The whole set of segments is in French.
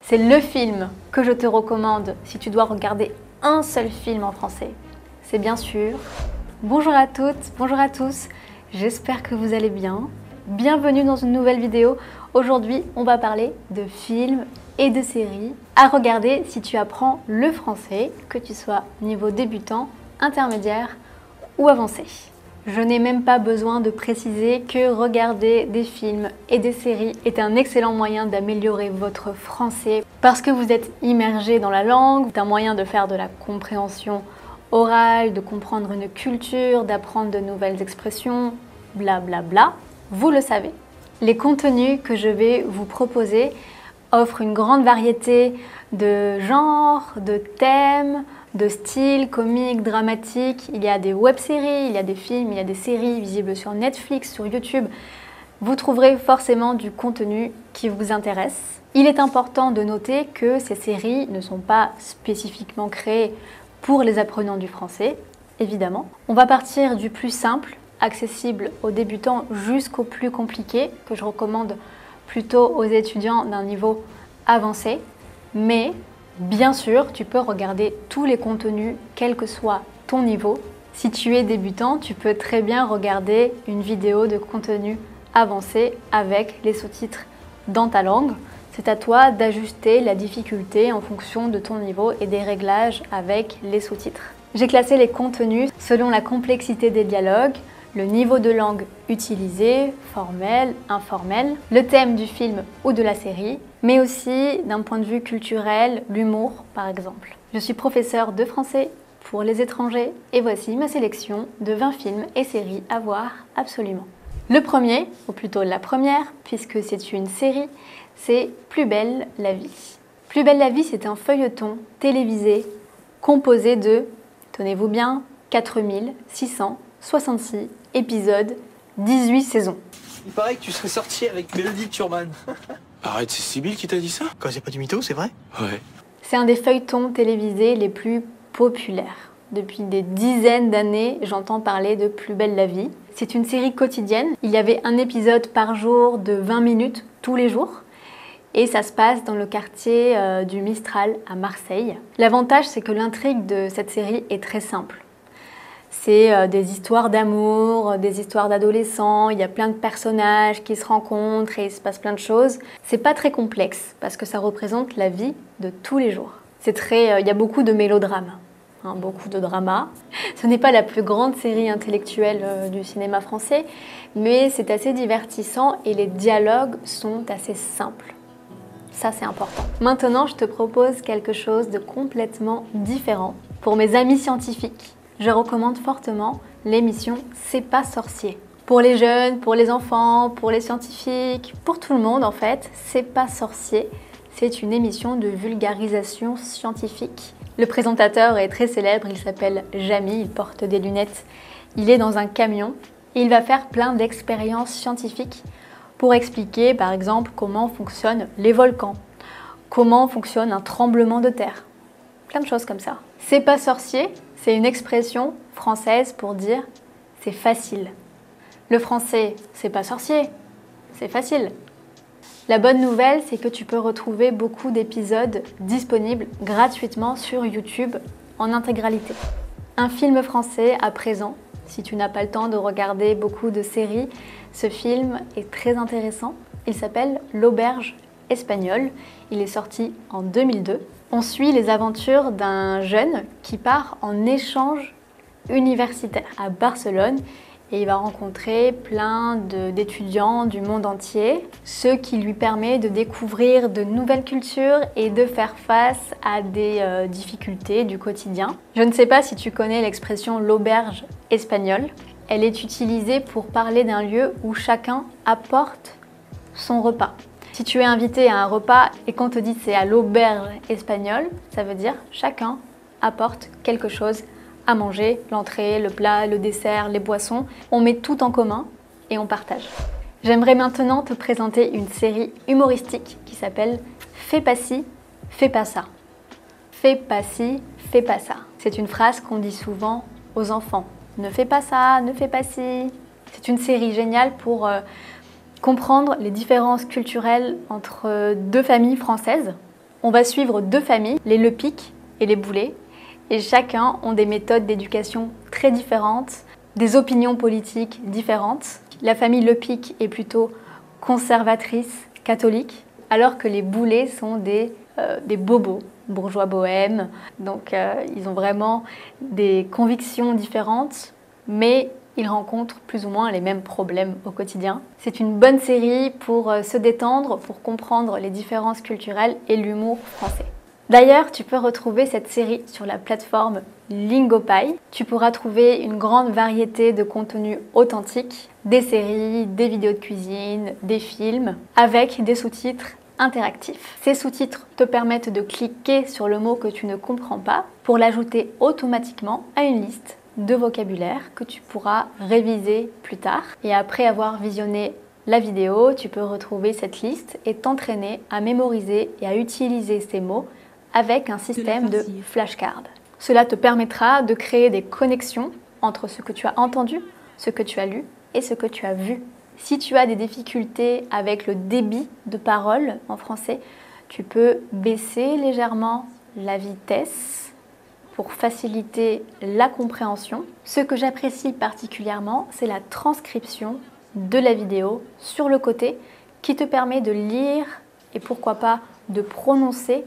C'est le film que je te recommande si tu dois regarder un seul film en français. C'est bien sûr Bonjour à toutes, bonjour à tous, j'espère que vous allez bien. Bienvenue dans une nouvelle vidéo. Aujourd'hui, on va parler de films et de séries à regarder si tu apprends le français, que tu sois niveau débutant, intermédiaire ou avancé. Je n'ai même pas besoin de préciser que regarder des films et des séries est un excellent moyen d'améliorer votre français parce que vous êtes immergé dans la langue, c'est un moyen de faire de la compréhension orale, de comprendre une culture, d'apprendre de nouvelles expressions, blablabla. Bla bla. Vous le savez. Les contenus que je vais vous proposer offrent une grande variété de genres, de thèmes, de styles comiques, dramatiques. Il y a des web-séries, il y a des films, il y a des séries visibles sur Netflix, sur YouTube. Vous trouverez forcément du contenu qui vous intéresse. Il est important de noter que ces séries ne sont pas spécifiquement créées pour les apprenants du français, évidemment. On va partir du plus simple, accessible aux débutants, jusqu'au plus compliqué, que je recommande plutôt aux étudiants d'un niveau avancé. Mais bien sûr, tu peux regarder tous les contenus, quel que soit ton niveau. Si tu es débutant, tu peux très bien regarder une vidéo de contenu avancé avec les sous-titres dans ta langue. C'est à toi d'ajuster la difficulté en fonction de ton niveau et des réglages avec les sous-titres. J'ai classé les contenus selon la complexité des dialogues, le niveau de langue utilisé, formel, informel, le thème du film ou de la série, mais aussi d'un point de vue culturel, l'humour par exemple. Je suis professeure de français pour les étrangers et voici ma sélection de 20 films et séries à voir absolument. Le premier, ou plutôt la première, puisque c'est une série, c'est Plus belle la vie. Plus belle la vie, c'est un feuilleton télévisé composé de, tenez-vous bien, 4666 épisodes, 18 saisons. Il paraît que tu serais sorti avec Mélodie Turman. Arrête, c'est Sybille qui t'a dit ça? Quand c'est pas du mytho, c'est vrai? Ouais. C'est un des feuilletons télévisés les plus populaires. Depuis des dizaines d'années, j'entends parler de Plus belle la vie. C'est une série quotidienne. Il y avait un épisode par jour de 20 minutes tous les jours. Et ça se passe dans le quartier du Mistral à Marseille. L'avantage, c'est que l'intrigue de cette série est très simple. C'est des histoires d'amour, des histoires d'adolescents, il y a plein de personnages qui se rencontrent et il se passe plein de choses. C'est pas très complexe parce que ça représente la vie de tous les jours. Il y a beaucoup de mélodrames. Beaucoup de drama. Ce n'est pas la plus grande série intellectuelle du cinéma français, mais c'est assez divertissant et les dialogues sont assez simples. Ça, c'est important. Maintenant, je te propose quelque chose de complètement différent. Pour mes amis scientifiques, je recommande fortement l'émission C'est pas sorcier. Pour les jeunes, pour les enfants, pour les scientifiques, pour tout le monde en fait, C'est pas sorcier. C'est une émission de vulgarisation scientifique. Le présentateur est très célèbre, il s'appelle Jamy, il porte des lunettes. Il est dans un camion et il va faire plein d'expériences scientifiques pour expliquer par exemple comment fonctionnent les volcans, comment fonctionne un tremblement de terre. Plein de choses comme ça. C'est pas sorcier, c'est une expression française pour dire c'est facile. Le français, c'est pas sorcier, c'est facile. La bonne nouvelle, c'est que tu peux retrouver beaucoup d'épisodes disponibles gratuitement sur YouTube en intégralité. Un film français à présent, si tu n'as pas le temps de regarder beaucoup de séries, ce film est très intéressant. Il s'appelle L'Auberge espagnole. Il est sorti en 2002. On suit les aventures d'un jeune qui part en échange universitaire à Barcelone. Et il va rencontrer plein d'étudiants du monde entier, ce qui lui permet de découvrir de nouvelles cultures et de faire face à des difficultés du quotidien. Je ne sais pas si tu connais l'expression l'auberge espagnole. Elle est utilisée pour parler d'un lieu où chacun apporte son repas. Si tu es invité à un repas et qu'on te dit c'est à l'auberge espagnole, ça veut dire chacun apporte quelque chose à manger, l'entrée, le plat, le dessert, les boissons. On met tout en commun et on partage. J'aimerais maintenant te présenter une série humoristique qui s'appelle Fais pas ci, fais pas ça. Fais pas ci, fais pas ça. C'est une phrase qu'on dit souvent aux enfants. Ne fais pas ça, ne fais pas ci. C'est une série géniale pour comprendre les différences culturelles entre deux familles françaises. On va suivre deux familles, les Lepic et les Boulet, et chacun ont des méthodes d'éducation très différentes, des opinions politiques différentes. La famille Lepic est plutôt conservatrice, catholique, alors que les Boulet sont des bobos, bourgeois bohèmes. Donc ils ont vraiment des convictions différentes, mais ils rencontrent plus ou moins les mêmes problèmes au quotidien. C'est une bonne série pour se détendre, pour comprendre les différences culturelles et l'humour français. D'ailleurs, tu peux retrouver cette série sur la plateforme Lingopie. Tu pourras trouver une grande variété de contenus authentiques, des séries, des vidéos de cuisine, des films, avec des sous-titres interactifs. Ces sous-titres te permettent de cliquer sur le mot que tu ne comprends pas pour l'ajouter automatiquement à une liste de vocabulaire que tu pourras réviser plus tard. Et après avoir visionné la vidéo, tu peux retrouver cette liste et t'entraîner à mémoriser et à utiliser ces mots avec un système de flashcards. Cela te permettra de créer des connexions entre ce que tu as entendu, ce que tu as lu et ce que tu as vu. Si tu as des difficultés avec le débit de parole en français, tu peux baisser légèrement la vitesse pour faciliter la compréhension. Ce que j'apprécie particulièrement, c'est la transcription de la vidéo sur le côté qui te permet de lire et pourquoi pas de prononcer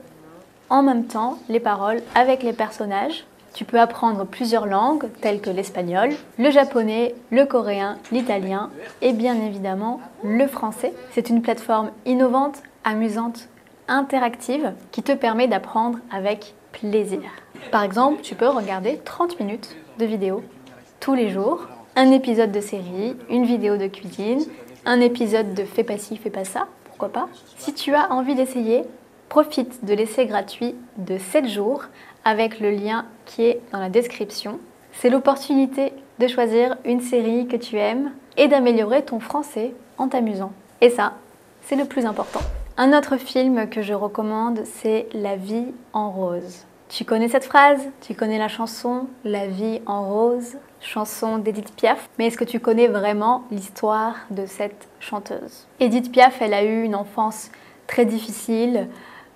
en même temps les paroles avec les personnages. Tu peux apprendre plusieurs langues telles que l'espagnol, le japonais, le coréen, l'italien et bien évidemment le français. C'est une plateforme innovante, amusante, interactive qui te permet d'apprendre avec plaisir. Par exemple, tu peux regarder 30 minutes de vidéo tous les jours, un épisode de série, une vidéo de cuisine, un épisode de fais pas ci, fais pas ça, pourquoi pas. Si tu as envie d'essayer, profite de l'essai gratuit de 7 jours avec le lien qui est dans la description. C'est l'opportunité de choisir une série que tu aimes et d'améliorer ton français en t'amusant. Et ça, c'est le plus important. Un autre film que je recommande, c'est La vie en rose. Tu connais cette phrase? Tu connais la chanson La vie en rose, chanson d'Edith Piaf. Mais est-ce que tu connais vraiment l'histoire de cette chanteuse? Edith Piaf, elle a eu une enfance très difficile.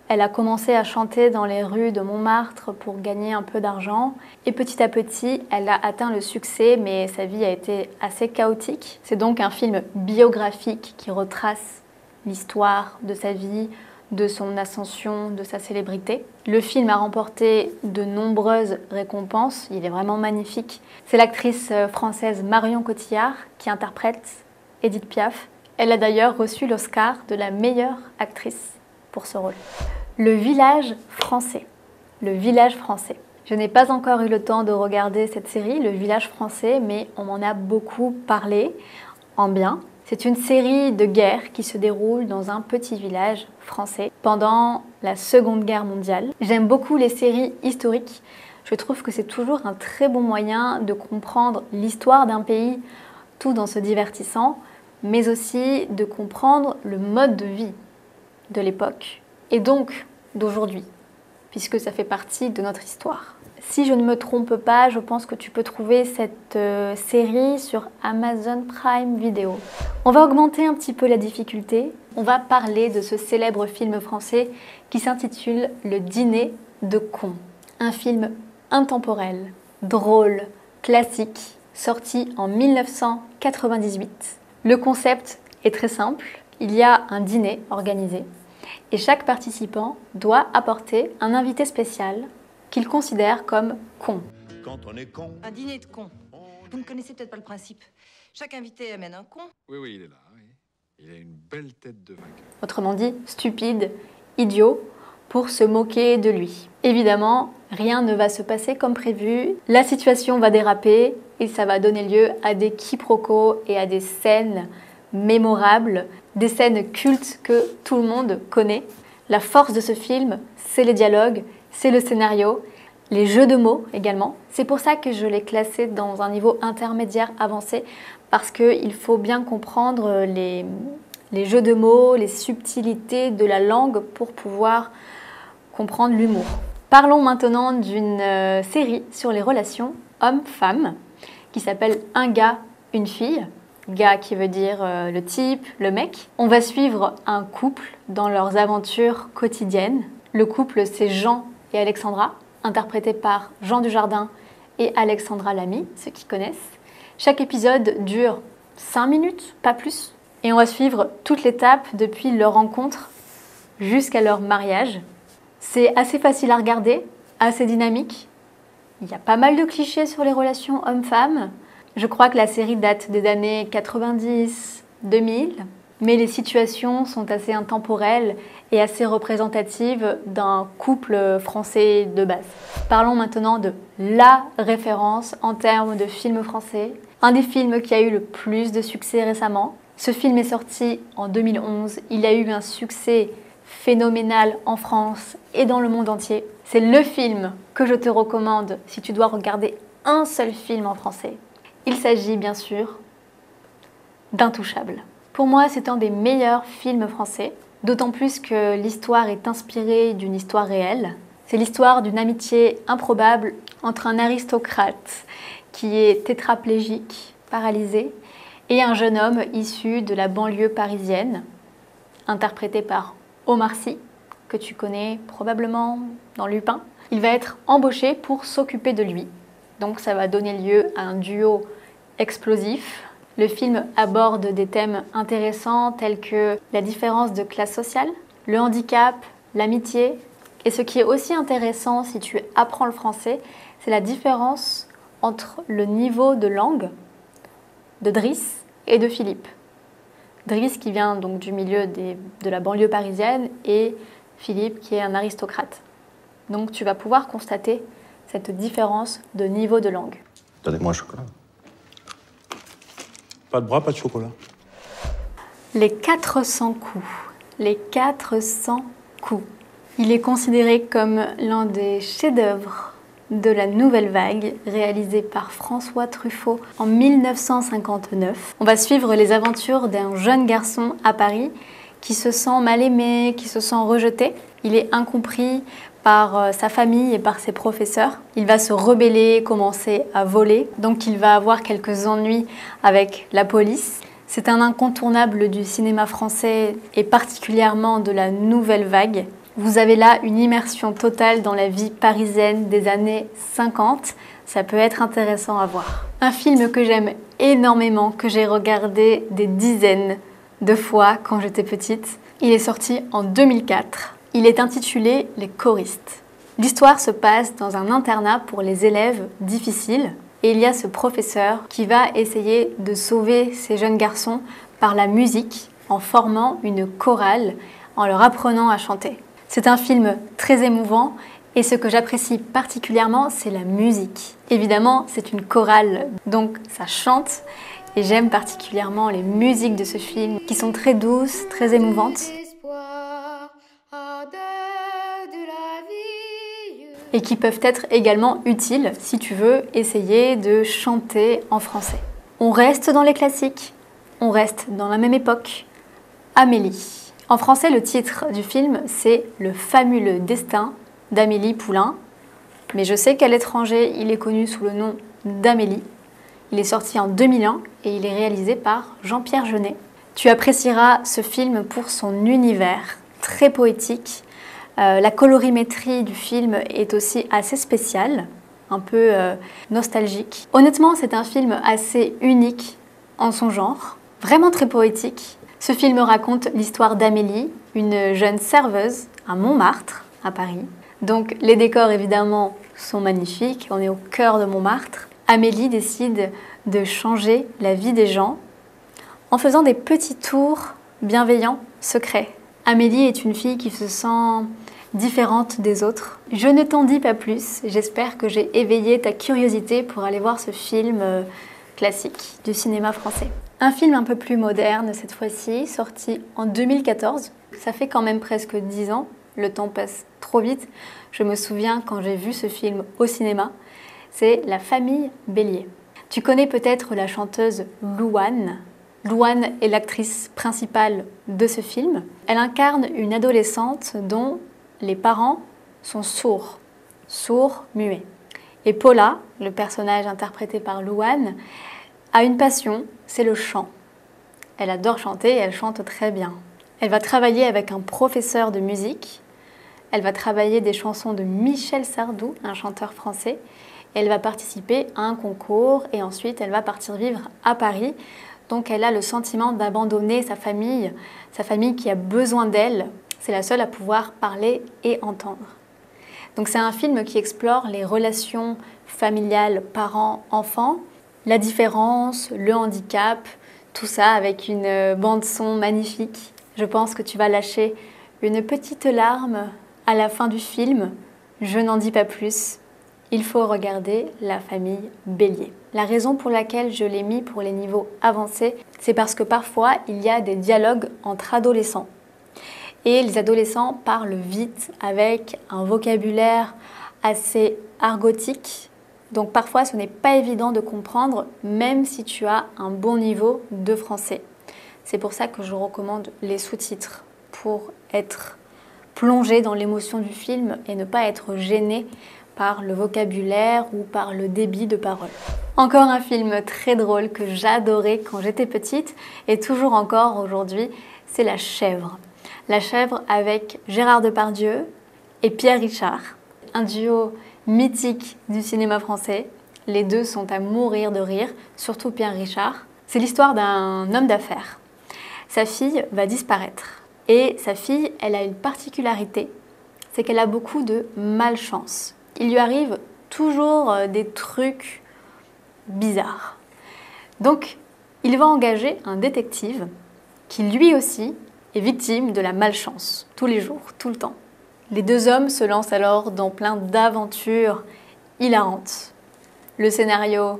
Elle a commencé à chanter dans les rues de Montmartre pour gagner un peu d'argent. Et petit à petit, elle a atteint le succès, mais sa vie a été assez chaotique. C'est donc un film biographique qui retrace l'histoire de sa vie, de son ascension, de sa célébrité. Le film a remporté de nombreuses récompenses, il est vraiment magnifique. C'est l'actrice française Marion Cotillard qui interprète Edith Piaf. Elle a d'ailleurs reçu l'Oscar de la meilleure actrice pour ce rôle. Le village français. Le village français. Je n'ai pas encore eu le temps de regarder cette série, Le village français, mais on m'en a beaucoup parlé, en bien. C'est une série de guerres qui se déroule dans un petit village français pendant la Seconde Guerre mondiale. J'aime beaucoup les séries historiques. Je trouve que c'est toujours un très bon moyen de comprendre l'histoire d'un pays tout en se divertissant, mais aussi de comprendre le mode de vie de l'époque et donc d'aujourd'hui, puisque ça fait partie de notre histoire. Si je ne me trompe pas, je pense que tu peux trouver cette série sur Amazon Prime Video. On va augmenter un petit peu la difficulté. On va parler de ce célèbre film français qui s'intitule Le Dîner de cons. Un film intemporel, drôle, classique, sorti en 1998. Le concept est très simple. Il y a un dîner organisé et chaque participant doit apporter un invité spécial qu'il considère comme con. Quand on est con. Un dîner de cons. Vous ne connaissez peut-être pas le principe. Chaque invité amène un con. Oui, il est là. Oui. Il a une belle tête de vainqueur. Autrement dit, stupide, idiot, pour se moquer de lui. Évidemment, rien ne va se passer comme prévu. La situation va déraper et ça va donner lieu à des quiproquos et à des scènes mémorables, des scènes cultes que tout le monde connaît. La force de ce film, c'est les dialogues, c'est le scénario, les jeux de mots également. C'est pour ça que je l'ai classé dans un niveau intermédiaire avancé, parce qu'il faut bien comprendre les jeux de mots, les subtilités de la langue pour pouvoir comprendre l'humour. Parlons maintenant d'une série sur les relations hommes-femmes qui s'appelle Un gars, une fille. Gars qui veut dire le type, le mec. On va suivre un couple dans leurs aventures quotidiennes. Le couple, c'est Jean et Alexandra, interprétés par Jean Dujardin et Alexandra Lamy, ceux qui connaissent. Chaque épisode dure 5 minutes, pas plus. Et on va suivre toute l'étape depuis leur rencontre jusqu'à leur mariage. C'est assez facile à regarder, assez dynamique. Il y a pas mal de clichés sur les relations hommes-femmes. Je crois que la série date des années 90, 2000, mais les situations sont assez intemporelles et assez représentatives d'un couple français de base. Parlons maintenant de la référence en termes de films français. Un des films qui a eu le plus de succès récemment. Ce film est sorti en 2011. Il a eu un succès phénoménal en France et dans le monde entier. C'est le film que je te recommande si tu dois regarder un seul film en français. Il s'agit bien sûr d'Intouchables. Pour moi, c'est un des meilleurs films français, d'autant plus que l'histoire est inspirée d'une histoire réelle. C'est l'histoire d'une amitié improbable entre un aristocrate qui est tétraplégique, paralysé, et un jeune homme issu de la banlieue parisienne, interprété par Omar Sy, que tu connais probablement dans Lupin. Il va être embauché pour s'occuper de lui. Donc ça va donner lieu à un duo explosif. Le film aborde des thèmes intéressants tels que la différence de classe sociale, le handicap, l'amitié. Et ce qui est aussi intéressant si tu apprends le français, c'est la différence entre le niveau de langue de Driss et de Philippe. Driss qui vient donc du milieu de la banlieue parisienne et Philippe qui est un aristocrate. Donc tu vas pouvoir constater cette différence de niveau de langue. Donnez-moi un chocolat. Pas de bras, pas de chocolat. Les 400 coups. Les 400 coups. Il est considéré comme l'un des chefs-d'œuvre de la Nouvelle Vague, réalisé par François Truffaut en 1959. On va suivre les aventures d'un jeune garçon à Paris qui se sent mal aimé, qui se sent rejeté. Il est incompris par sa famille et par ses professeurs. Il va se rebeller, commencer à voler, donc il va avoir quelques ennuis avec la police. C'est un incontournable du cinéma français et particulièrement de la Nouvelle Vague. Vous avez là une immersion totale dans la vie parisienne des années 50. Ça peut être intéressant à voir. Un film que j'aime énormément, que j'ai regardé des dizaines de fois quand j'étais petite. Il est sorti en 2004. Il est intitulé Les choristes. L'histoire se passe dans un internat pour les élèves difficiles. Et il y a ce professeur qui va essayer de sauver ces jeunes garçons par la musique, en formant une chorale, en leur apprenant à chanter. C'est un film très émouvant et ce que j'apprécie particulièrement, c'est la musique. Évidemment, c'est une chorale, donc ça chante et j'aime particulièrement les musiques de ce film qui sont très douces, très émouvantes. Et qui peuvent être également utiles si tu veux essayer de chanter en français. On reste dans les classiques, on reste dans la même époque. Amélie. En français, le titre du film, c'est Le fabuleux destin d'Amélie Poulain. Mais je sais qu'à l'étranger, il est connu sous le nom d'Amélie. Il est sorti en 2001 et il est réalisé par Jean-Pierre Jeunet. Tu apprécieras ce film pour son univers très poétique. La colorimétrie du film est aussi assez spéciale, un peu nostalgique. Honnêtement, c'est un film assez unique en son genre, vraiment très poétique. Ce film raconte l'histoire d'Amélie, une jeune serveuse à Montmartre, à Paris. Donc les décors évidemment sont magnifiques, on est au cœur de Montmartre. Amélie décide de changer la vie des gens en faisant des petits tours bienveillants, secrets. Amélie est une fille qui se sent différente des autres. Je ne t'en dis pas plus, j'espère que j'ai éveillé ta curiosité pour aller voir ce film classique du cinéma français. Un film un peu plus moderne cette fois-ci, sorti en 2014. Ça fait quand même presque 10 ans, le temps passe trop vite. Je me souviens quand j'ai vu ce film au cinéma, c'est La famille Bélier. Tu connais peut-être la chanteuse Louane. Louane est l'actrice principale de ce film. Elle incarne une adolescente dont les parents sont sourds, muets. Et Paula, le personnage interprété par Louane, a une passion, c'est le chant. Elle adore chanter et elle chante très bien. Elle va travailler avec un professeur de musique Elle va travailler des chansons de Michel Sardou, un chanteur français. Elle va participer à un concours et ensuite elle va partir vivre à Paris. Donc elle a le sentiment d'abandonner sa famille qui a besoin d'elle. C'est la seule à pouvoir parler et entendre. Donc c'est un film qui explore les relations familiales parents-enfants, la différence, le handicap, tout ça avec une bande-son magnifique. Je pense que tu vas lâcher une petite larme à la fin du film. Je n'en dis pas plus. Il faut regarder La famille Bélier. La raison pour laquelle je l'ai mis pour les niveaux avancés, c'est parce que parfois il y a des dialogues entre adolescents. Et les adolescents parlent vite avec un vocabulaire assez argotique. Donc parfois ce n'est pas évident de comprendre même si tu as un bon niveau de français. C'est pour ça que je recommande les sous-titres pour être plongé dans l'émotion du film et ne pas être gêné par le vocabulaire ou par le débit de parole. Encore un film très drôle que j'adorais quand j'étais petite et toujours encore aujourd'hui, c'est La Chèvre. La Chèvre avec Gérard Depardieu et Pierre Richard. Un duo mythique du cinéma français. Les deux sont à mourir de rire, surtout Pierre Richard. C'est l'histoire d'un homme d'affaires. Sa fille va disparaître. Et sa fille, elle a une particularité, c'est qu'elle a beaucoup de malchance. Il lui arrive toujours des trucs bizarres. Donc, il va engager un détective qui lui aussi est victime de la malchance, tous les jours, tout le temps. Les deux hommes se lancent alors dans plein d'aventures hilarantes. Le scénario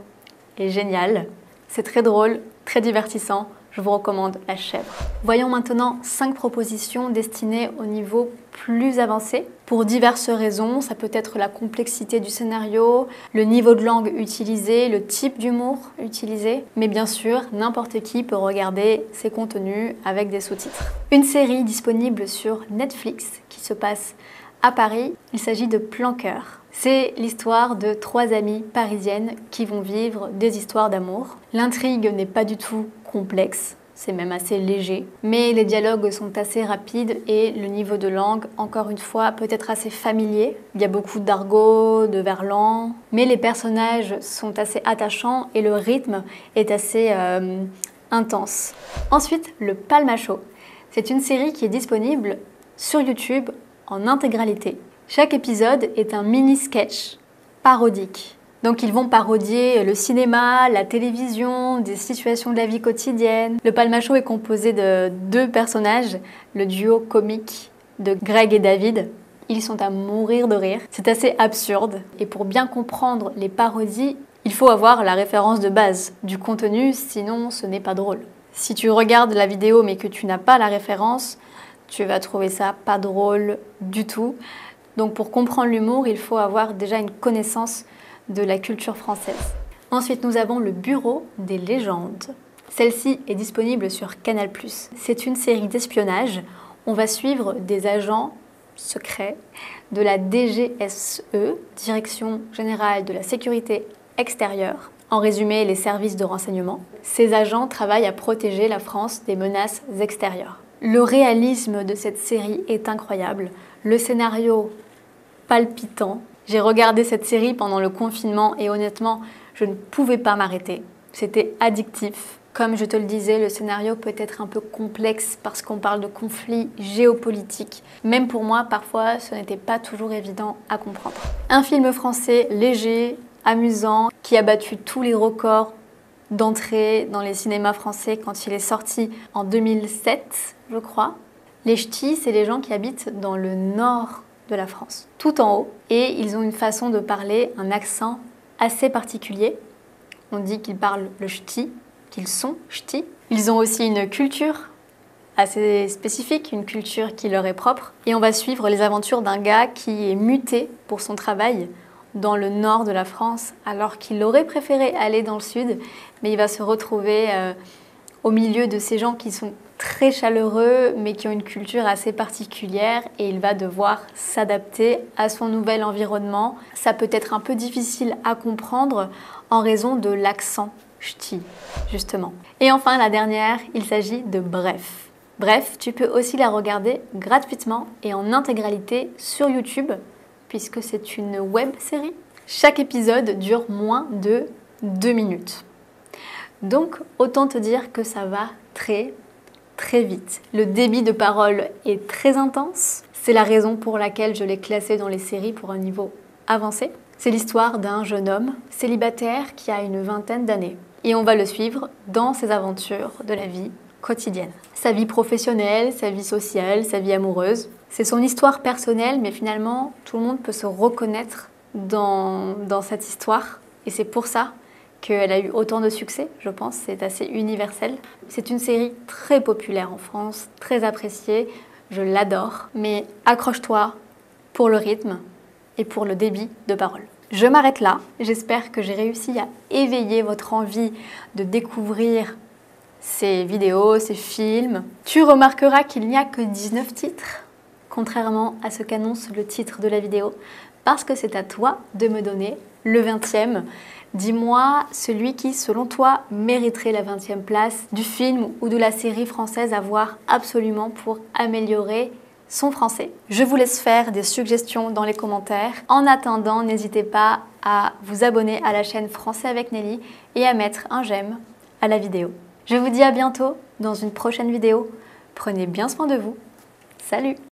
est génial, c'est très drôle, très divertissant. Je vous recommande La Chèvre. Voyons maintenant 5 propositions destinées au niveau plus avancé. Pour diverses raisons, ça peut être la complexité du scénario, le niveau de langue utilisé, le type d'humour utilisé. Mais bien sûr, n'importe qui peut regarder ces contenus avec des sous-titres. Une série disponible sur Netflix qui se passe à Paris. Il s'agit de Plan Cœur. C'est l'histoire de 3 amies parisiennes qui vont vivre des histoires d'amour. L'intrigue n'est pas du tout complexe, c'est même assez léger, mais les dialogues sont assez rapides et le niveau de langue, encore une fois, peut être assez familier. Il y a beaucoup d'argot, de verlan, mais les personnages sont assez attachants et le rythme est assez intense. Ensuite, Le Palmacho. C'est une série qui est disponible sur YouTube en intégralité. Chaque épisode est un mini-sketch parodique. Donc ils vont parodier le cinéma, la télévision, des situations de la vie quotidienne. Le Palmacho est composé de 2 personnages, le duo comique de Greg et David. Ils sont à mourir de rire. C'est assez absurde. Et pour bien comprendre les parodies, il faut avoir la référence de base du contenu, sinon ce n'est pas drôle. Si tu regardes la vidéo mais que tu n'as pas la référence, tu vas trouver ça pas drôle du tout. Donc pour comprendre l'humour, il faut avoir déjà une connaissance de la culture française. Ensuite, nous avons Le Bureau des légendes. Celle-ci est disponible sur Canal+. C'est une série d'espionnage. On va suivre des agents secrets de la DGSE, Direction Générale de la Sécurité Extérieure. En résumé, les services de renseignement. Ces agents travaillent à protéger la France des menaces extérieures. Le réalisme de cette série est incroyable. Le scénario palpitant. J'ai regardé cette série pendant le confinement et honnêtement, je ne pouvais pas m'arrêter. C'était addictif. Comme je te le disais, le scénario peut être un peu complexe parce qu'on parle de conflits géopolitiques. Même pour moi, parfois, ce n'était pas toujours évident à comprendre. Un film français léger, amusant, qui a battu tous les records d'entrée dans les cinémas français quand il est sorti en 2007, je crois. Les ch'tis, c'est les gens qui habitent dans le nord de la France, tout en haut, et ils ont une façon de parler, un accent assez particulier. On dit qu'ils parlent le ch'ti, qu'ils sont ch'tis. Ils ont aussi une culture assez spécifique, une culture qui leur est propre. Et on va suivre les aventures d'un gars qui est muté pour son travail dans le nord de la France, alors qu'il aurait préféré aller dans le sud, mais il va se retrouver au milieu de ces gens qui sont très chaleureux, mais qui ont une culture assez particulière, et il va devoir s'adapter à son nouvel environnement. Ça peut être un peu difficile à comprendre en raison de l'accent ch'ti, justement. Et enfin, la dernière, il s'agit de Bref. Bref, tu peux aussi la regarder gratuitement et en intégralité sur YouTube, puisque c'est une web série. Chaque épisode dure moins de 2 minutes. Donc, autant te dire que ça va très vite. Le débit de parole est très intense. C'est la raison pour laquelle je l'ai classé dans les séries pour un niveau avancé. C'est l'histoire d'un jeune homme célibataire qui a une vingtaine d'années. Et on va le suivre dans ses aventures de la vie quotidienne. Sa vie professionnelle, sa vie sociale, sa vie amoureuse. C'est son histoire personnelle, mais finalement, tout le monde peut se reconnaître dans cette histoire. Et c'est pour ça qu'elle a eu autant de succès, je pense. C'est assez universel. C'est une série très populaire en France, très appréciée. Je l'adore. Mais accroche-toi pour le rythme et pour le débit de parole. Je m'arrête là. J'espère que j'ai réussi à éveiller votre envie de découvrir ces vidéos, ces films. Tu remarqueras qu'il n'y a que 19 titres, contrairement à ce qu'annonce le titre de la vidéo, parce que c'est à toi de me donner le 20e. Dis-moi celui qui, selon toi, mériterait la 20e place du film ou de la série française à voir absolument pour améliorer son français. Je vous laisse faire des suggestions dans les commentaires. En attendant, n'hésitez pas à vous abonner à la chaîne Français avec Nelly et à mettre un j'aime à la vidéo. Je vous dis à bientôt dans une prochaine vidéo. Prenez bien soin de vous. Salut!